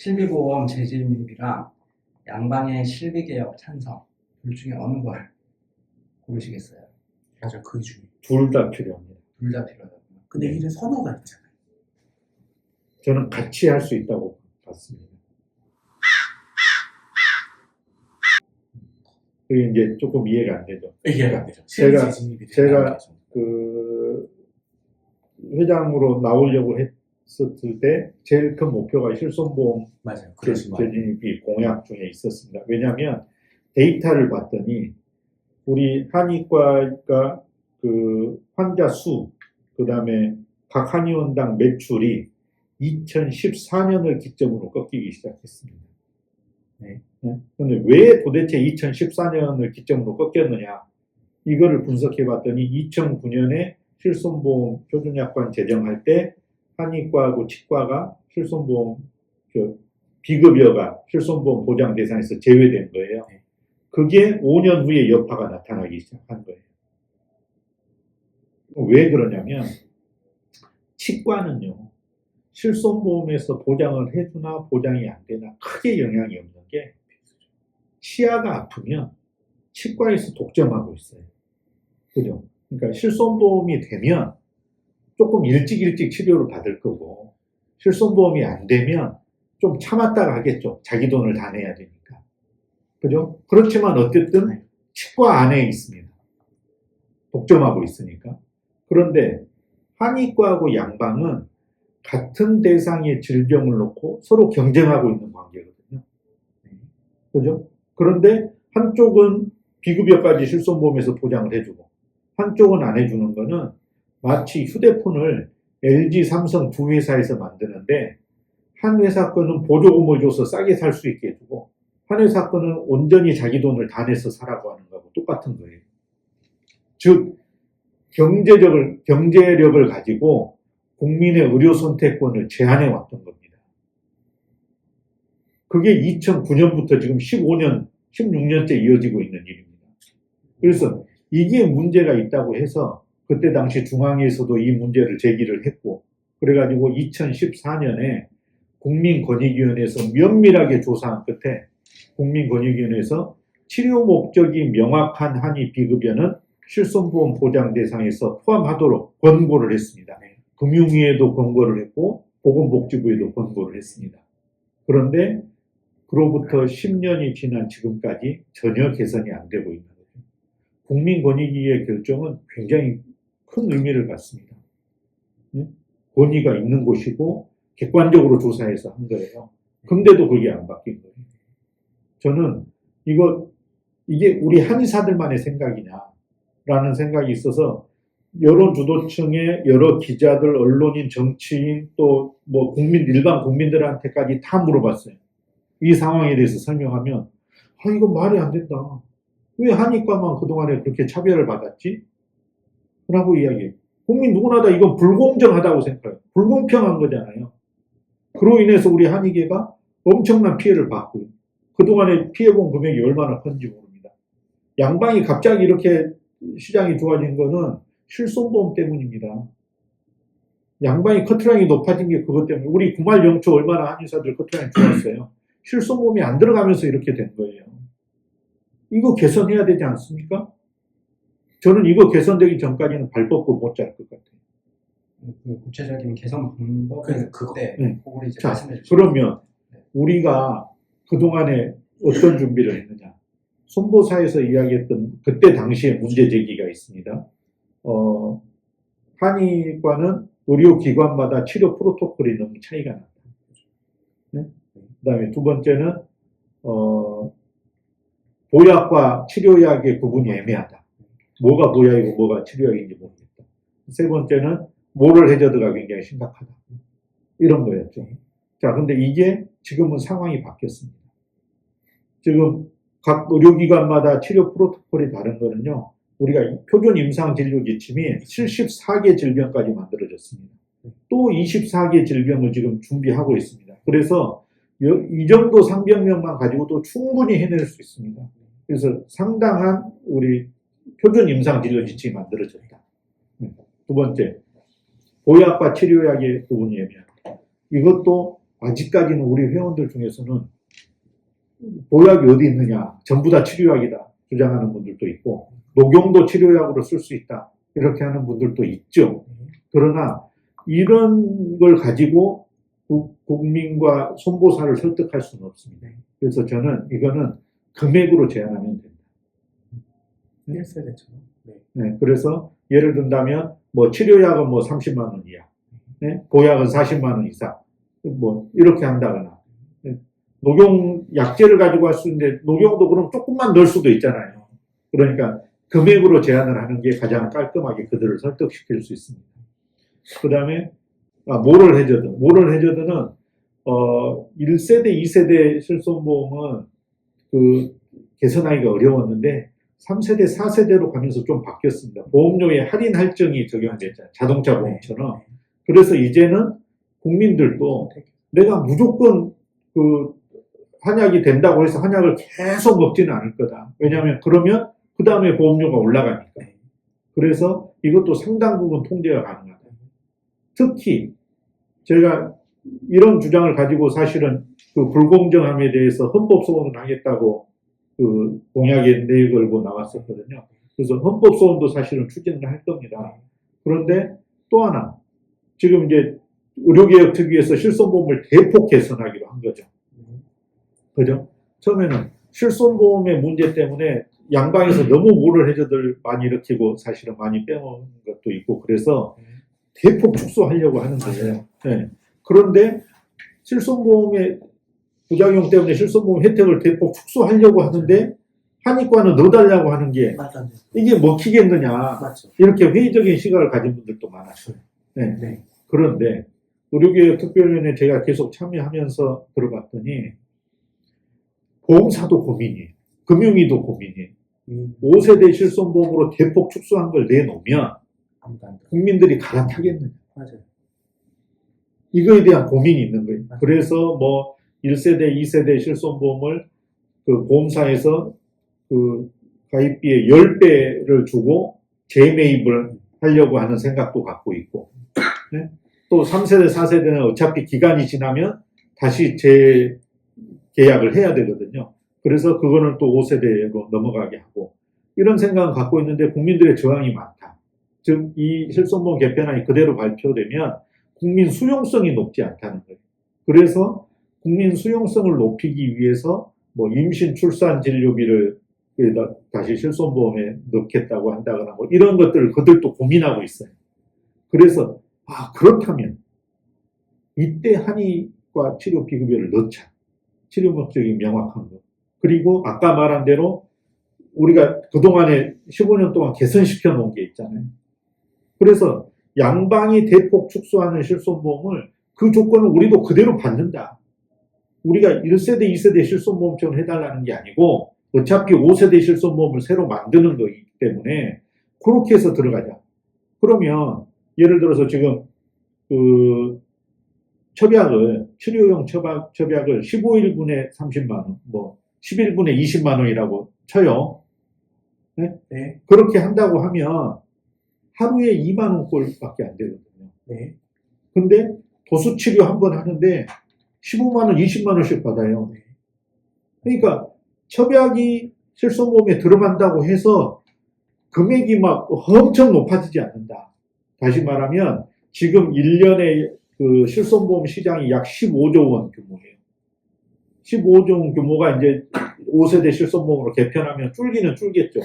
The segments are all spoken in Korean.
실비보험 재질입이랑 양방의 실비개혁 찬성 둘 중에 어느 걸 고르시겠어요? 맞아, 그게 중요해. 둘 다 필요합니다. 둘 다 필요하다고요. 근데 네. 이런 선호가 있잖아요. 저는 같이 할 수 있다고 봤습니다. 그게 이제 조금 이해가 안 되죠. 이해가 안 되죠. 제가 그 회장으로 나오려고 했을 때 제일 큰 목표가 실손보험 맞아요. 그러신 거 같아요. 재진입이 공약 중에 있었습니다. 왜냐하면 데이터를 봤더니 우리 한의과가 그 환자 수, 그 다음에 각 한의원당 매출이 2014년을 기점으로 꺾이기 시작했습니다. 네. 근데 왜 도대체 2014년을 기점으로 꺾였느냐? 이거를 분석해 봤더니 2009년에 실손보험 표준약관 제정할 때 한의과하고 치과가 실손보험 비급여가 실손보험 보장 대상에서 제외된 거예요. 그게 5년 후에 여파가 나타나기 시작한 거예요. 왜 그러냐면 치과는요, 실손보험에서 보장을 해주나 보장이 안 되나 크게 영향이 없는 게 치아가 아프면 치과에서 독점하고 있어요. 그죠? 그러니까 실손보험이 되면 조금 일찍 치료를 받을 거고, 실손보험이 안 되면 좀 참았다가 하겠죠. 자기 돈을 다 내야 되니까. 그죠? 그렇지만 어쨌든 치과 안에 있습니다. 독점하고 있으니까. 그런데 한의과하고 양방은 같은 대상의 질병을 놓고 서로 경쟁하고 있는 관계거든요. 그죠? 그런데 한쪽은 비급여까지 실손보험에서 보장을 해주고 한쪽은 안 해주는 거는 마치 휴대폰을 LG, 삼성 두 회사에서 만드는데 한 회사 거는 보조금을 줘서 싸게 살 수 있게 해주고 한 회사 거는 온전히 자기 돈을 다 내서 사라고 하는 거하고 똑같은 거예요. 즉 경제력을 가지고 국민의 의료 선택권을 제한해 왔던 겁니다. 그게 2009년부터 지금 15년, 16년째 이어지고 있는 일입니다. 그래서 이게 문제가 있다고 해서 그때 당시 중앙에서도 이 문제를 제기를 했고 그래가지고 2014년에 국민권익위원회에서 면밀하게 조사한 끝에 국민권익위원회에서 치료 목적이 명확한 한의 비급여는 실손보험 보장 대상에서 포함하도록 권고를 했습니다. 금융위에도 권고를 했고 보건복지부에도 권고를 했습니다. 그런데 그로부터 10년이 지난 지금까지 전혀 개선이 안 되고 있는 거죠. 국민권익위의 결정은 굉장히 큰 의미를 갖습니다. 권위가 있는 곳이고 객관적으로 조사해서 한 거예요. 근데도 그게 안 바뀐 거예요. 저는 이게 우리 한의사들만의 생각이냐라는 생각이 있어서 여론주도층의 여러 기자들, 언론인, 정치인 또 뭐 일반 국민들한테까지 다 물어봤어요. 이 상황에 대해서 설명하면 이거 말이 안 된다. 왜 한의과만 그동안에 그렇게 차별을 받았지? 라고 이야기해요. 국민 누구나 다 이건 불공정하다고 생각해요. 불공평한 거잖아요. 그로 인해서 우리 한의계가 엄청난 피해를 받고 그동안에 피해본 금액이 얼마나 큰지 모릅니다. 양방이 갑자기 이렇게 시장이 좋아진 거는 실손보험 때문입니다. 양방이 커트라인이 높아진 게 그것 때문에 우리 구말 영초 얼마나 한의사들 커트라인 좋았어요. 실손보험이 안 들어가면서 이렇게 된 거예요. 이거 개선해야 되지 않습니까? 저는 이거 개선되기 전까지는 발 뻗고 못 잘 것 같아요. 그 구체적인 개선 방법은 그때 그걸 이제 말씀해 주시죠. 그러면 우리가 그동안에 어떤 준비를 했느냐. 손보사에서 이야기했던 그때 당시에 문제 제기가 있습니다. 한의과는 의료기관마다 치료 프로토콜이 너무 차이가 났다. 네? 그 다음에 두 번째는 보약과 치료약의 구분이 애매하다. 뭐가 보약이고 뭐가 치료약인지 모르겠다. 세 번째는 모럴 해저드가 굉장히 심각하다. 이런 거였죠. 자, 근데 이게 지금은 상황이 바뀌었습니다. 지금 각 의료기관마다 치료 프로토콜이 다른 거는요. 우리가 표준 임상 진료 지침이 74개 질병까지 만들어졌습니다. 또 24개 질병을 지금 준비하고 있습니다. 그래서 이 정도 상병명만 가지고도 충분히 해낼 수 있습니다. 그래서 상당한 우리 표준 임상 진료 지침이 만들어졌다. 두 번째, 보약과 치료약의 구분이 애매하다. 이것도 아직까지는 우리 회원들 중에서는 보약이 어디 있느냐, 전부 다 치료약이다 주장하는 분들도 있고, 녹용도 치료약으로 쓸 수 있다 이렇게 하는 분들도 있죠. 그러나 이런 걸 가지고 국민과 손보사를 설득할 수는 없습니다. 그래서 저는 이거는 금액으로 제한하면 된다. 1세대처럼. 네, 그래서 예를 든다면 뭐 치료약은 뭐 30만 원 이하, 네? 보약은 40만 원 이상, 뭐 이렇게 한다거나, 네? 녹용 약재를 가지고 할 수 있는데 녹용도 그럼 조금만 넣을 수도 있잖아요. 그러니까 금액으로 제한을 하는 게 가장 깔끔하게 그들을 설득시킬 수 있습니다. 그 다음에 모럴 해저드는 1세대, 2세대 실손보험은 그 개선하기가 어려웠는데 3세대, 4세대로 가면서 좀 바뀌었습니다. 보험료의 할인 할증이 적용됐잖아요. 자동차 보험처럼. 그래서 이제는 국민들도 내가 무조건 그 한약이 된다고 해서 한약을 계속 먹지는 않을 거다. 왜냐하면 그러면 그 다음에 보험료가 올라가니까. 그래서 이것도 상당 부분 통제가 가능하다. 특히 제가 이런 주장을 가지고 사실은 그 불공정함에 대해서 헌법소원을 하겠다고 그 공약에 내걸고 나왔었거든요. 그래서 헌법소원도 사실은 추진을 할 겁니다. 그런데 또 하나, 지금 이제 의료개혁특위에서 실손보험을 대폭 개선하기로 한 거죠. 그죠? 처음에는 실손보험의 문제 때문에 양방에서 너무 모럴 해저들 많이 일으키고 사실은 많이 빼먹은 것도 있고 그래서 대폭 축소하려고 하는 거예요. 네. 그런데 실손보험의 부작용 때문에 실손보험 혜택을 대폭 축소하려고 하는데 한의과는 넣어달라고 하는 게 이게 먹히겠느냐. 맞죠. 이렇게 회의적인 시각을 가진 분들도 많았어요. 네. 네. 그런데 의료개혁특별위원회에 제가 계속 참여하면서 들어봤더니 보험사도 고민이에요. 금융위도 고민이에요. 5세대 실손보험으로 대폭 축소한 걸 내놓으면 국민들이 갈아타겠느냐. 맞아요. 이거에 대한 고민이 있는 거예요. 맞아요. 그래서 뭐 1세대, 2세대 실손보험을 그 보험사에서 그 가입비의 10배를 주고 재매입을 하려고 하는 생각도 갖고 있고, 네? 또 3세대, 4세대는 어차피 기간이 지나면 다시 재계약을 해야 되거든요. 그래서 그거는 또 5세대로 넘어가게 하고, 이런 생각을 갖고 있는데 국민들의 저항이 많다. 즉, 이 실손보험 개편안이 그대로 발표되면 국민 수용성이 높지 않다는 거예요. 그래서 국민 수용성을 높이기 위해서 뭐 임신 출산 진료비를 다시 실손보험에 넣겠다고 한다거나 뭐 이런 것들을 그들도 고민하고 있어요. 그래서 그렇다면 이때 한의과 치료 비급여를 넣자. 치료 목적이 명확한 거. 그리고 아까 말한 대로 우리가 그동안에 15년 동안 개선시켜 놓은 게 있잖아요. 그래서 양방이 대폭 축소하는 실손보험을 그 조건을 우리도 그대로 받는다. 우리가 1세대, 2세대 실손보험처럼 해달라는 게 아니고 어차피 5세대 실손보험을 새로 만드는 거기 때문에 그렇게 해서 들어가자. 그러면 예를 들어서 지금 그 처약을 치료용 처약을 15일분에 30만 원, 뭐 11분에 20만 원이라고 쳐요. 네? 네. 그렇게 한다고 하면 하루에 2만 원꼴밖에 안 되거든요. 네. 근데 도수 치료 한 번 하는데 15만 원, 20만 원씩 받아요. 네. 그러니까 처약이 실손보험에 들어간다고 해서 금액이 막 엄청 높아지지 않는다. 다시 말하면 지금 1년에 그 실손보험 시장이 약 15조 원 규모예요. 15조 원 규모가 이제 5세대 실손보험으로 개편하면 줄기는 줄겠죠.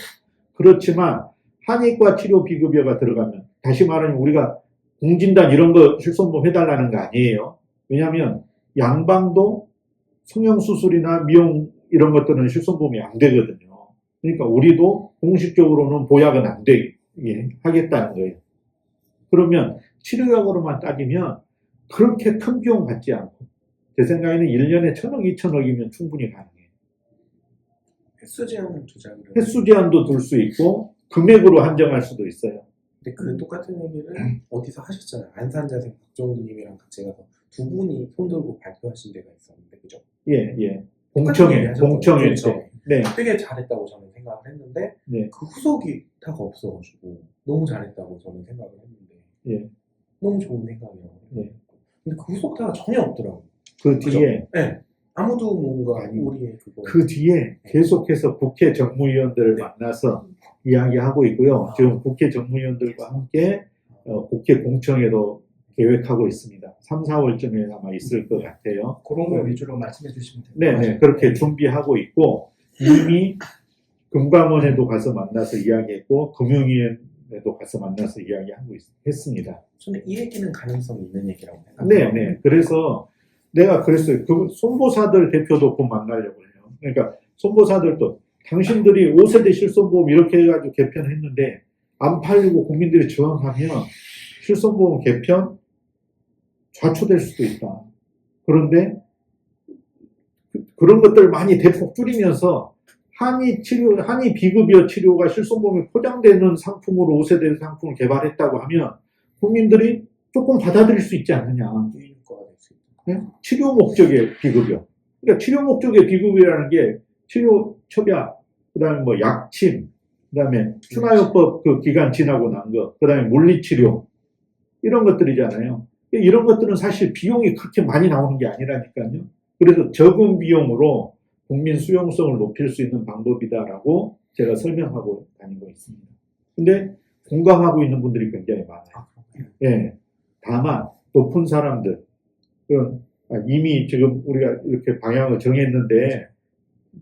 그렇지만 한의과 치료 비급여가 들어가면 다시 말하면 우리가 공진단 이런 거 실손보험 해달라는 거 아니에요. 왜냐하면 양방도 성형수술이나 미용 이런 것들은 실손보험이 안 되거든요. 그러니까 우리도 공식적으로는 보약은 안 되게 하겠다는 거예요. 그러면 치료약으로만 따지면 그렇게 큰 비용 받지 않고 제 생각에는 1년에 1,000억, 2,000억이면 충분히 가능해요. 횟수 제한을 두자고요. 횟수 제한도 둘 수 있고 금액으로 한정할 수도 있어요. 근데 그 똑같은 얘기를 어디서 하셨잖아요. 안산자생 박정우님이랑 같이 가서 두 분이 손 들고 발표하신 데가 있었는데, 그죠? 예. 공청회 때. 네. 되게 잘했다고 저는 생각을 했는데, 네. 그 후속이 다가 없어가지고 너무 잘했다고 저는 생각을 했는데, 예. 너무 좋은 생각이라고. 예. 근데 그 후속 다가 전혀 없더라고요. 그 뒤에 네. 아무도 뭔가 우리의 그거. 그 뒤에 계속해서 국회 정무위원들을 만나서 이야기하고 있고요. 지금 국회 정무위원들과 함께 국회 공청회도 계획하고 있습니다. 3, 4월쯤에 아마 있을 것 같아요. 그런 거 위주로 말씀해 주시면 됩니다. 네, 그렇게 준비하고 있고 이미 금감원에도 가서 만나서 이야기했고 금융위원회도 가서 만나서 이야기하고 했습니다. 저는 이 얘기는 가능성이 있는 얘기라고 생각해요. 네. 그래서 내가 그랬어요. 그 손보사들 대표도 곧 만나려고 해요. 그러니까 손보사들도 당신들이 5세대 실손보험 이렇게 해가지고 개편했는데 안 팔리고 국민들이 저항하면 실손보험 개편 좌초될 수도 있다. 그런데 그런 것들을 많이 대폭 줄이면서 한의 비급여 치료가 실손보험에 포장되는 상품으로 5세대 상품을 개발했다고 하면 국민들이 조금 받아들일 수 있지 않느냐. 유인효과가 될 수 있다. 네? 치료 목적의 비급여. 그러니까 치료 목적의 비급여라는 게 치료 처약, 그 다음에 뭐 약침, 그 다음에 순화요법 그 기간 지나고 난 거, 그 다음에 물리치료, 이런 것들이잖아요. 이런 것들은 사실 비용이 그렇게 많이 나오는 게 아니라니까요. 그래서 적은 비용으로 국민 수용성을 높일 수 있는 방법이다라고 제가 설명하고 다니고 있습니다. 근데 공감하고 있는 분들이 굉장히 많아요. 예. 다만 높은 사람들, 이미 지금 우리가 이렇게 방향을 정했는데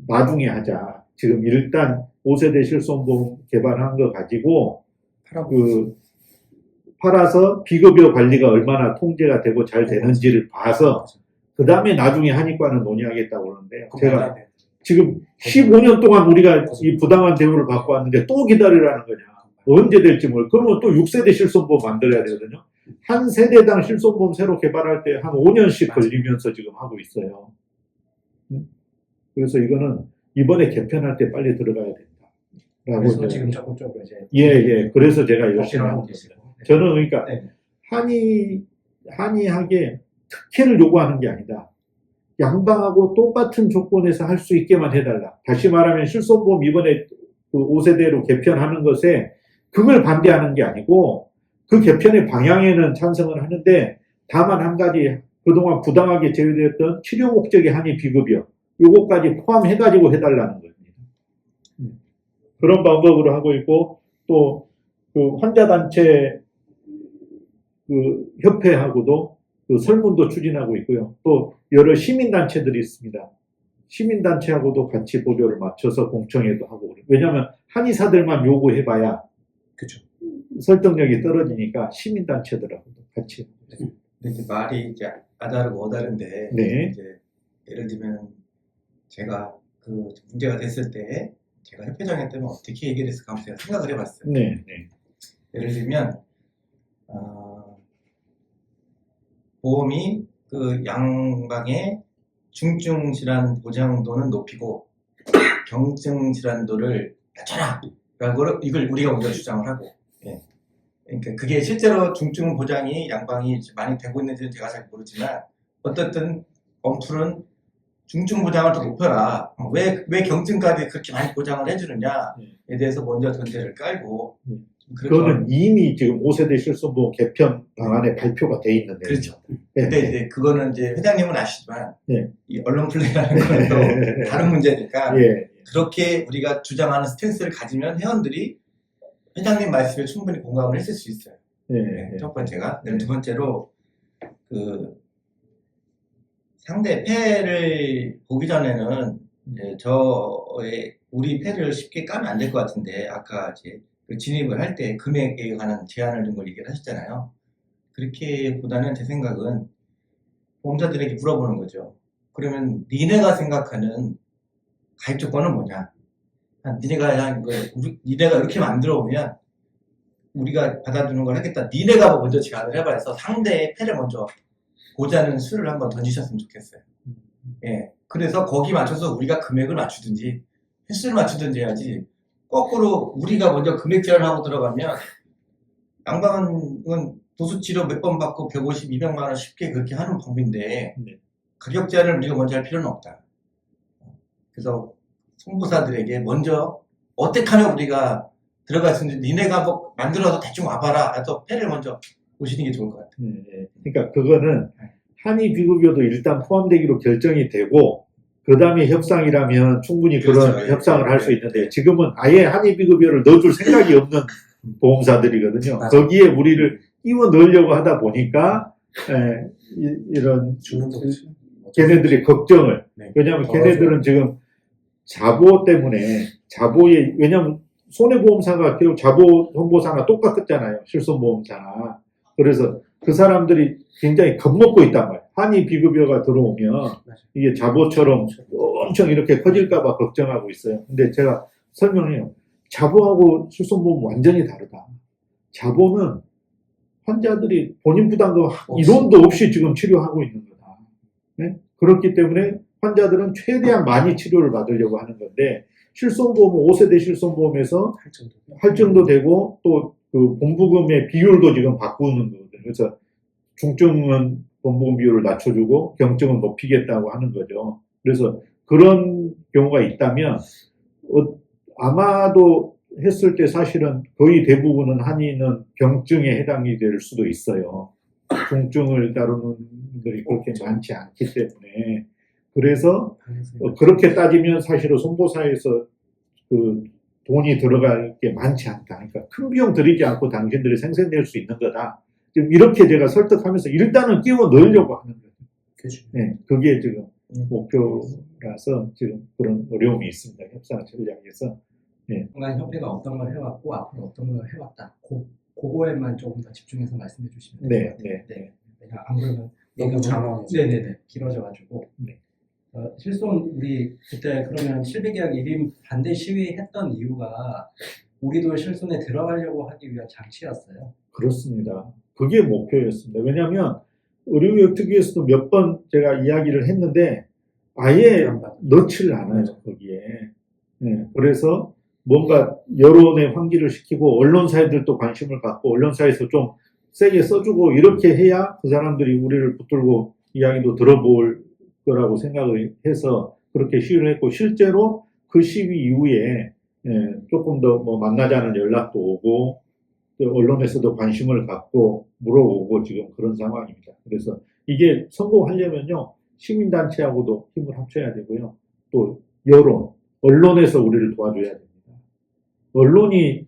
나중에 하자. 지금 일단 5세대 실손보험 개발한 거 가지고 팔아서 비급여 관리가 얼마나 통제가 되고 잘 되는지를 봐서 그 다음에 나중에 하니까는 논의하겠다고 그러는데 제가 지금 15년 동안 우리가 이 부당한 대우를 받고 왔는데 또 기다리라는 거냐. 언제 될지 모르겠어요. 그러면 또 6세대 실손보험 만들어야 되거든요. 한 세대당 실손보험 새로 개발할 때 한 5년씩 걸리면서 지금 하고 있어요. 그래서 이거는 이번에 개편할 때 빨리 들어가야 된다. 그래서 지금 적극적으로 이제 예. 그래서 제가 열심히 하고 있습니다. 저는 그러니까 네. 한의학에 특혜를 요구하는 게 아니다. 양방하고 똑같은 조건에서 할 수 있게만 해달라. 다시 말하면 실손보험 이번에 그 5세대로 개편하는 것에 그걸 반대하는 게 아니고 그 개편의 방향에는 찬성을 하는데 다만 한 가지 그동안 부당하게 제외되었던 치료 목적의 한의 비급여 요거까지 포함해가지고 해달라는 겁니다. 그런 방법으로 하고 있고 또 그 환자단체 그 협회하고도 그 설문도 추진하고 있고요. 또 여러 시민단체들이 있습니다. 시민단체하고도 같이 보조를 맞춰서 공청회도 하고 그래요. 왜냐하면 한의사들만 요구해봐야 그쵸. 설득력이 떨어지니까 시민단체들하고도 같이. 근데 말이 이제 아다르고 어다른데 네. 이제 예를 들면 제가 그 문제가 됐을 때 제가 협회장이 때문에 어떻게 얘기를 했을까 하면서 제가 생각을 해봤어요. 네. 예를 들면 보험이 그 양방의 중증 질환 보장도는 높이고 경증 질환도를 낮춰라. 라고 이걸 우리가 먼저 주장을 하고, 예. 그러니까 그게 실제로 중증 보장이 양방이 많이 되고 있는지는 제가 잘 모르지만 어떻든 범풀은 중증 보장을 더 높여라. 왜 경증까지 그렇게 많이 보장을 해주느냐에 대해서 먼저 전제를 깔고. 그거는 이미 지금 5세대 실손보험 개편 방안에 발표가 돼 있는데. 그렇죠. 네. 근데 이제 그거는 이제 회장님은 아시지만 네. 이 언론 플레이라는 건 또 다른 문제니까 예. 그렇게 우리가 주장하는 스탠스를 가지면 회원들이 회장님 말씀에 충분히 공감을 했을 수 있어요. 예. 첫 번째가. 두 번째로 그 상대 패를 보기 전에는 이제 우리 패를 쉽게 까면 안 될 것 같은데 아까 이제 그 진입을 할 때 금액에 관한 제한을 둔 걸 얘기를 하셨잖아요. 그렇게 보다는 제 생각은 보험사들에게 물어보는 거죠. 그러면 니네가 생각하는 가입 조건은 뭐냐? 니네가 이렇게 만들어 오면 우리가 받아주는 걸 하겠다. 니네가 먼저 제안을 해봐 해서 상대의 패를 먼저 보자는 수를 한번 던지셨으면 좋겠어요. 예. 그래서 거기 맞춰서 우리가 금액을 맞추든지 횟수를 맞추든지 해야지 거꾸로 우리가 먼저 금액 제안을 하고 들어가면 양방은 도수치료 몇 번 받고 150, 200만 원 쉽게 그렇게 하는 법인데 네. 가격 제한을 우리가 먼저 할 필요는 없다. 그래서 송보사들에게 먼저 어떻게 하면 우리가 들어갈 수 있는지 니네가 뭐 만들어서 대충 와봐라 해서 패를 먼저 보시는 게 좋을 것 같아요. 그러니까 그거는 한의 비급여도 일단 포함되기로 결정이 되고 그 다음에 협상이라면 충분히 그런 그렇죠. 협상을 할 수 있는데 지금은 아예 한의 비급여를 넣어줄 생각이 없는 보험사들이거든요. 맞아요. 거기에 우리를 끼워 넣으려고 하다 보니까 이런 죽는 거지. 걔네들이 걱정을 네. 왜냐하면 걔네들은 지금 자보 때문에 왜냐하면 손해보험사가 결국 자보 선보사나 똑같았잖아요. 실손보험사나. 그래서 그 사람들이 굉장히 겁먹고 있단 말이에요. 한의 비급여가 들어오면 이게 자보처럼 엄청 이렇게 커질까봐 걱정하고 있어요. 근데 제가 설명해요. 자보하고 실손보험 완전히 다르다. 자보는 환자들이 본인 부담금 1원도 없이 지금 치료하고 있는 거다. 네? 그렇기 때문에 환자들은 최대한 많이 치료를 받으려고 하는 건데 실손보험은 5세대 실손보험에서 할증도 되고 또 그 본부금의 비율도 지금 바꾸는 거거든요. 그래서 중증은 본부금 비율을 낮춰주고 경증은 높이겠다고 하는 거죠. 그래서 그런 경우가 있다면 아마도 했을 때 사실은 거의 대부분은 한의는 경증에 해당이 될 수도 있어요. 중증을 다루는 분들이 그렇게 많지 않기 때문에 그래서 그렇게 따지면 사실은 손보사에서 그 돈이 들어갈 게 많지 않다. 그러니까 큰 비용 들이지 않고 당신들이 생생낼 수 있는 거다. 지금 이렇게 제가 설득하면서 일단은 끼워 넣으려고 하는 거죠. 그렇죠. 네, 그게 지금 목표라서 지금 그런 어려움이 있습니다. 협상 전략에서. 네. 중간 협회가 어떤 걸 해왔고 앞으로 어떤 걸 해왔다. 그거에만 조금 더 집중해서 말씀해 주시면 될 것 같아요. 네. 왜냐 안 그러면 너무 장황해져. 네네네 길어져가지고. 네. 실손 우리 그때 그러면 실비계약 1인 반대 시위했던 이유가 우리도 실손에 들어가려고 하기 위한 장치였어요. 그렇습니다. 그게 목표였습니다. 왜냐하면 의료개혁특위에서도 몇 번 제가 이야기를 했는데 아예 넣지를 않아요. 거기에. 네. 그래서 뭔가 여론에 환기를 시키고 언론사들도 관심을 갖고 언론사에서 좀 세게 써주고 이렇게 해야 그 사람들이 우리를 붙들고 이야기도 들어볼 거라고 생각을 해서 그렇게 시위를 했고 실제로 그 시위 이후에 조금 더 뭐 만나자는 연락도 오고 언론에서도 관심을 갖고 물어보고 지금 그런 상황입니다. 그래서 이게 성공하려면요 시민단체하고도 힘을 합쳐야 되고요 또 여론, 언론에서 우리를 도와줘야 됩니다. 언론이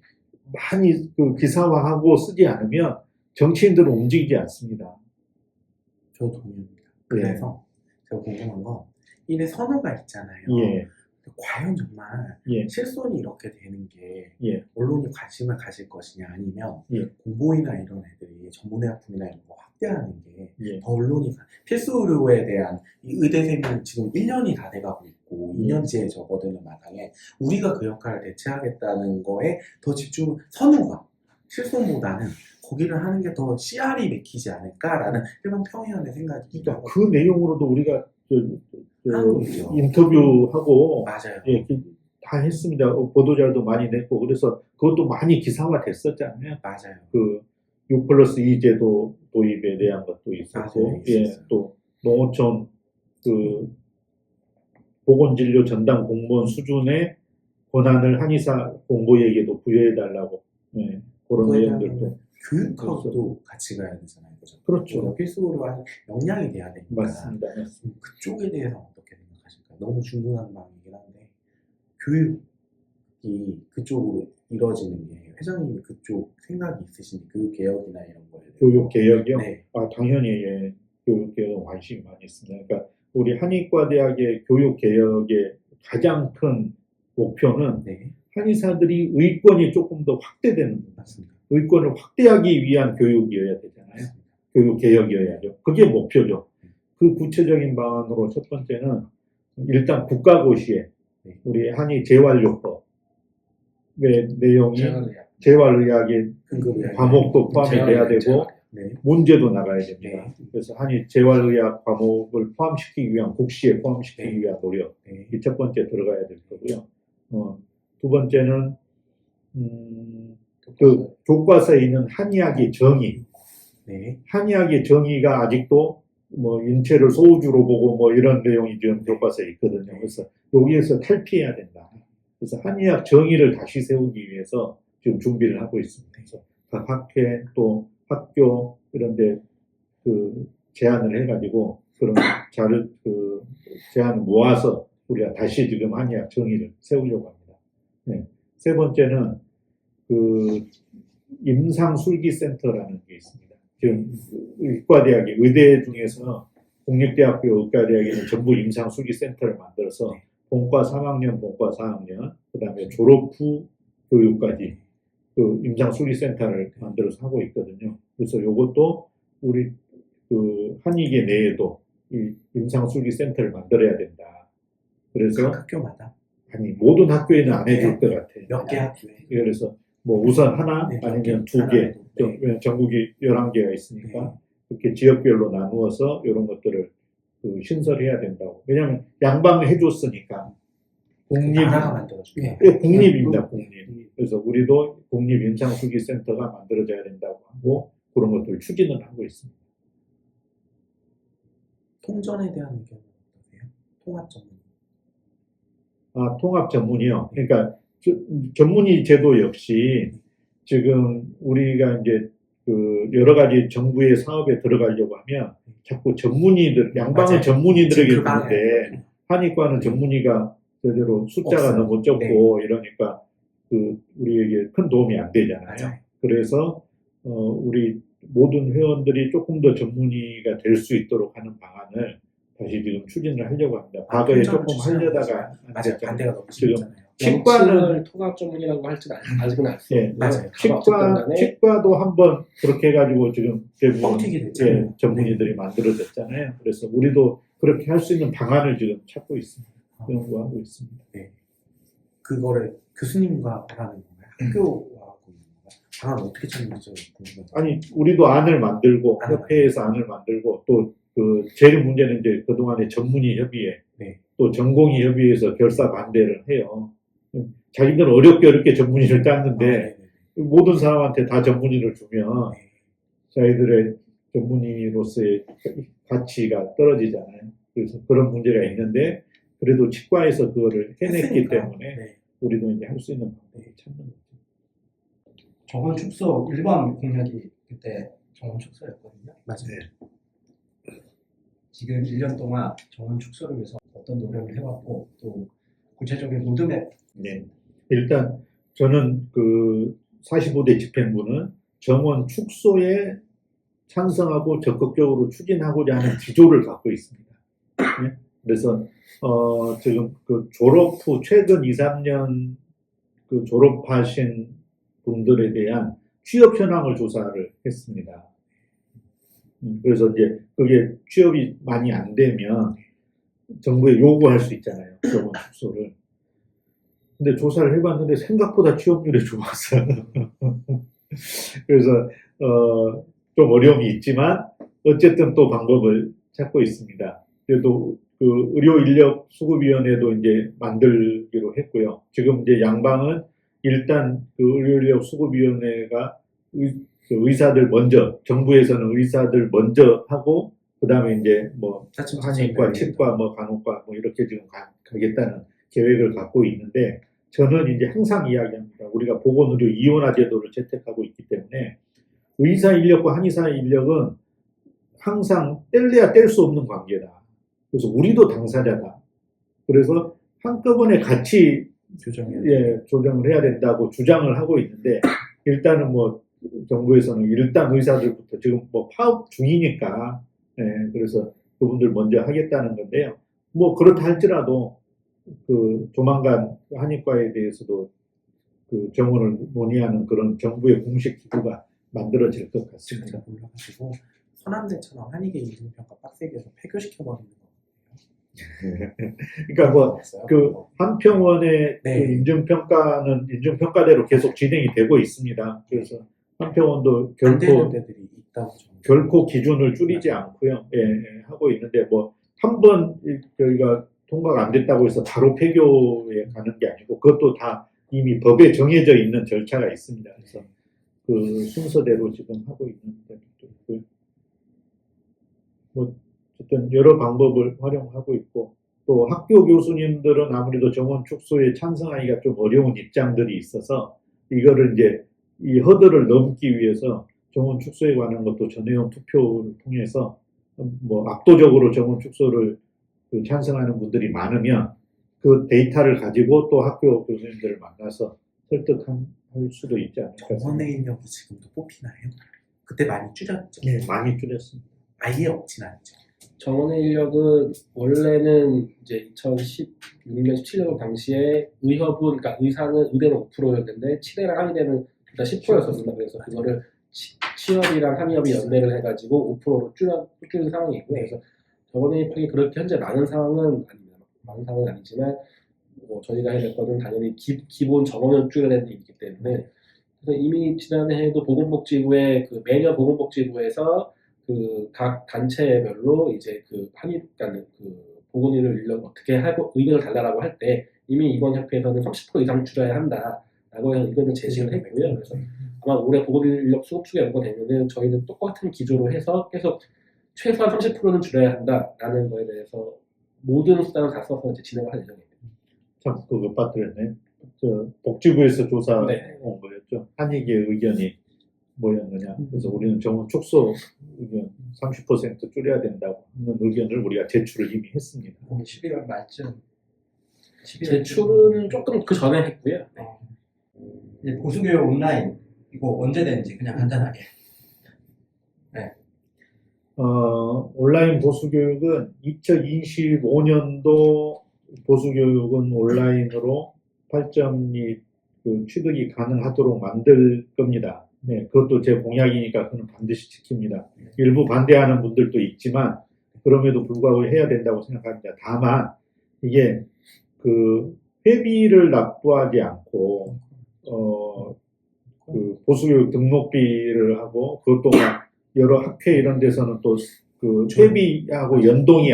많이 그 기사화하고 쓰지 않으면 정치인들은 움직이지 않습니다. 저 동의합니다. 그래서 제가 궁금한 건 이래 선호가 있잖아요. 예. 과연 정말 실손이 이렇게 되는 게 언론이 관심을 가질 것이냐 아니면 공보이나 이런 애들이 전문의학품이나 이런 거 확대하는 게 더 언론이 필수 의료에 대한 이 의대생은 지금 1년이 다 돼가고 있고 2년째에 접어드는 마당에 우리가 그 역할을 대체하겠다는 거에 더 집중 선호가 실손보다는 거기를 하는 게 더 CR이 맥히지 않을까라는 일반 평의원의 생각이 그러니까 그 내용으로도 우리가 인터뷰하고 맞아요. 다 했습니다. 보도자료도 많이 냈고 그래서 그것도 많이 기사화 됐었잖아요. 맞아요. 그 6+2 제도 도입에 대한 것도 있었고 또 농어촌 그 보건진료 전담 공무원 수준의 권한을 한의사 공보에게도 부여해달라고 그런 내용들도 교육하고도 같이 가야 되잖아요. 그렇죠. 필수로 한 역량이 돼야 되니까. 맞습니다. 그쪽에 대해서 어떻게 생각하실까요? 너무 중요한 마음이긴 한데 교육이 그쪽으로 이루어지는 게 회장님이 그쪽 생각이 있으신지 교육개혁이나 이런 거에 대해서. 교육개혁이요? 네. 당연히 교육개혁은 관심이 많이 있습니다. 그러니까 우리 한의과대학의 교육개혁의 가장 큰 목표는 한의사들이 의권이 조금 더 확대되는 겁니다. 맞습니다. 의권을 확대하기 위한 교육이어야 되잖아요. 교육개혁이어야죠. 그게 목표죠. 그 구체적인 방안으로 첫 번째는 일단 국가고시에 우리 한의 재활요법의 내용이 재활의학의 과목도 포함이 돼야 되고 문제도 나가야 됩니다. 그래서 한의 재활의학 과목을 포함시키기 위한 국시에 포함시키기 위한 노력 이 첫 번째 들어가야 될 거고요. 두 번째는 그 교과서에 있는 한의학의 정의, 한의학의 정의가 아직도 뭐 인체를 소우주로 보고 뭐 이런 내용이 지금 교과서에 있거든요. 그래서 여기에서 탈피해야 된다. 그래서 한의학 정의를 다시 세우기 위해서 지금 준비를 하고 있습니다. 그래서 각 학회 또 학교 이런데 그 제안을 해가지고 그런 제안을 모아서 우리가 다시 지금 한의학 정의를 세우려고 합니다. 네. 세 번째는 그 임상술기센터라는 게 있습니다. 지금 의과대학의 의대 중에서 국립대학교 의과대학에는 전부 임상술기센터를 만들어서 본과 3학년, 본과 4학년, 그 다음에 졸업 후 교육까지 그 임상술기센터를 만들어서 하고 있거든요. 그래서 이것도 우리 그 한의계 내에도 이 임상술기센터를 만들어야 된다. 그래서 각 학교마다 아니 모든 학교에는 안 해줄 것 같아요. 몇 개 학교에 그래서 뭐 우선 하나 네, 아니면 몇 개, 2개, 하나, 전국이 11개가 있으니까 네. 이렇게 지역별로 나누어서 이런 것들을 그 신설해야 된다고. 왜냐하면 양방을 해줬으니까 국립 나라가 만들어줄게요. 국립입니다. 국립. 그래서 우리도 국립 임상술기센터가 만들어져야 된다고 하고 그런 것들을 추진을 하고 있습니다. 통전에 대한 의견은 어떠세요? 통합 전문. 아, 통합 전문이요. 그러니까 전문의 제도 역시 지금 우리가 이제 그 여러 가지 정부의 사업에 들어가려고 하면 자꾸 전문의들, 양방은 맞아요. 전문의들에게 지금 그거 있는데 한의과는 전문의가 제대로 숫자가 없어요. 너무 적고 이러니까 그 우리에게 큰 도움이 안 되잖아요. 맞아요. 그래서 우리 모든 회원들이 조금 더 전문의가 될 수 있도록 하는 방안을 다시 지금 추진을 하려고 합니다. 과거에 조금 하려다가 안 맞아요. 됐잖아요. 반대가 너무 지금 심했잖아요. 치과는 통합 전문이라고 할지는 아직은 알 수 예, 없고 맞아요. 치과도 한번 그렇게 해가지고 지금 대부분 뻥튀기 됐잖아요. 예, 전문의들이 만들어졌잖아요. 그래서 우리도 그렇게 할 수 있는 방안을 지금 찾고 있습니다. 연구하고 있습니다. 네. 그거를 교수님과 하는 건가요? 학교와 하고 있는 건가요? 방안 어떻게 찾는지 궁금해요. 아니 우리도 안을 만들고 안을 협회에서 안을 만들고 또 그 제일 문제는 이제 그동안의 전문의 협의회 네. 또 전공의 협의회에서 결사 반대를 해요. 자기들은 어렵게 전문의를 땄는데 네네. 모든 사람한테 다 전문의를 주면 네. 자기들의 전문의로서의 가치가 떨어지잖아요. 그래서 그런 문제가 있는데 그래도 치과에서 그거를 해냈기 했으니까. 때문에 네. 우리도 이제 할 수 있는 방법을 찾는 거죠. 정원 축소 일반 공약이 그때 정원 축소였거든요. 맞아요. 지금 1년 동안 정원 축소를 위해서 어떤 노력을 해왔고 또 구체적인 로드맵. 네. 일단 저는 그 45대 집행부는 정원 축소에 찬성하고 적극적으로 추진하고자 하는 기조를 갖고 있습니다. 네? 그래서 지금 그 졸업 후 최근 2, 3년 그 졸업하신 분들에 대한 취업 현황을 조사를 했습니다. 그래서 이제 그게 취업이 많이 안 되면 정부에 요구할 수 있잖아요. 정원 축소를. 근데 조사를 해봤는데 생각보다 취업률이 좋았어요. 그래서 좀 어려움이 있지만 어쨌든 또 방법을 찾고 있습니다. 그래도 그 의료 인력 수급위원회도 이제 만들기로 했고요. 지금 이제 양방은 일단 그 의료 인력 수급위원회가 의사들 먼저, 정부에서는 의사들 먼저 하고, 그 다음에 이제 뭐, 한의과, 치과, 뭐, 간호과, 뭐, 이렇게 지금 가겠다는 계획을 갖고 있는데, 저는 이제 항상 이야기합니다. 우리가 보건의료 이원화 제도를 채택하고 있기 때문에, 의사 인력과 한의사 인력은 항상 뗄래야 뗄 수 없는 관계다. 그래서 우리도 당사자다. 그래서 한꺼번에 같이 조정을 해야 된다고 주장을 하고 있는데, 일단은 뭐, 정부에서는 일단 의사들부터 지금 뭐 파업 중이니까, 그래서 그분들 먼저 하겠다는 건데요. 뭐 그렇다 할지라도 그 조만간 한의과에 대해서도 그 정원을 논의하는 그런 정부의 공식 기구가 만들어질 것 같습니다. 제가 몰라가지고 서남대처럼 한의계 인증평가 빡세게 해서 폐교시켜버리는 거. 그러니까 뭐 그 한평원의 네. 그 인증평가는 인증평가대로 계속 진행이 되고 있습니다. 그래서 한평원도 결코 기준을 줄이지 않고요. 하고 있는데 뭐 한 번 저희가 통과가 안 됐다고 해서 바로 폐교에 가는 게 아니고 그것도 다 이미 법에 정해져 있는 절차가 있습니다. 그래서 그 순서대로 지금 하고 있는 데도 있고요. 뭐 어쨌든 여러 방법을 활용하고 있고 또 학교 교수님들은 아무래도 정원 축소에 찬성하기가 좀 어려운 입장들이 있어서 이거를 이제 이 허들을 넘기 위해서 정원 축소에 관한 것도 전회원 투표를 통해서 뭐 압도적으로 정원 축소를 찬성하는 분들이 많으면 그 데이터를 가지고 또 학교 교수님들을 만나서 설득할 수도 있지 않을까. 정원의 인력이 지금도 뽑히나요? 그때 많이 줄였죠. 네, 많이 줄였습니다. 아예 없진 않죠. 정원의 인력은 원래는 이제 2016년, 17년 당시에 그러니까 의대는 5%였는데 치대랑 한의대는 일단 10%였었습니다. 그래서 그거를 취업이랑 한의업이 연대를 해가지고 5%로 줄인 상황이고요. 그래서 정원의 입학이 그렇게 현재 많은 상황은 아닙니다. 많은 상황은 아니지만 뭐 저희가 해야 될 거는 당연히 기본 정원을 줄여야 되는 게 있기 때문에 그래서 이미 지난해에도 보건복지부에 매년 보건복지부에서 각 단체별로 이제 그러니까 보건의료 인력 어떻게 하고 의견을 달라라고 할 때 이미 이번 협회에서는 30% 이상 줄여야 한다라고 의견을 제시를 했고요. 그래서 아마 올해 보건의료 인력 수급 추계 연구되면은 저희는 똑같은 기조로 해서 계속 최소한 30%는 줄여야 한다라는 거에 대해서 모든 수단을 다 써서 이제 진행을 할 예정입니다. 참 그거 빠뜨렸네. 복지부에서 조사 네. 온 거였죠. 한의계 의견이 뭐였느냐. 그래서 우리는 정원 축소 의견 30% 줄여야 된다고 하는 의견을 우리가 제출을 이미 했습니다. 11월 말쯤. 제출은 조금 그 전에 했고요. 네. 이제 보수교육 온라인 이거 언제 되는지 그냥 간단하게. 온라인 보수교육은 2025년도 보수교육은 온라인으로 8.2 취득이 가능하도록 만들 겁니다. 네, 그것도 제 공약이니까 그건 반드시 지킵니다. 일부 반대하는 분들도 있지만 그럼에도 불구하고 해야 된다고 생각합니다. 다만 이게 회비를 납부하지 않고 보수교육 등록비를 하고 그것도 여러 학회 이런 데서는 또 회비하고 연동을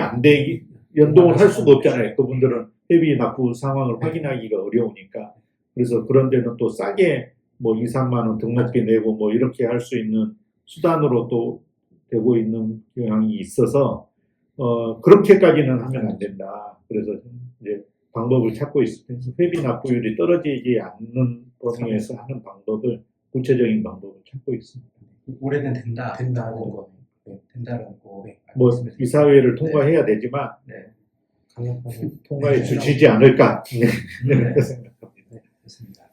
할 수가 없잖아요. 그분들은 회비 납부 상황을 확인하기가 어려우니까. 그래서 그런 데는 또 싸게 뭐 2, 3만 원 등록비 내고 뭐 이렇게 할 수 있는 수단으로 또 되고 있는 경향이 있어서 그렇게까지는 하면 안 된다. 그래서 이제 방법을 찾고 있습니다. 회비 납부율이 떨어지지 않는 범위에서 하는 방법을 구체적인 방법을 찾고 있습니다. 올해는 된다는 거. 된다는 거. 뭐 이사회를 통과해야 되지만 강력하게 통과해 주시지 않을까. 네. 그렇게 생각합니다. 좋습니다.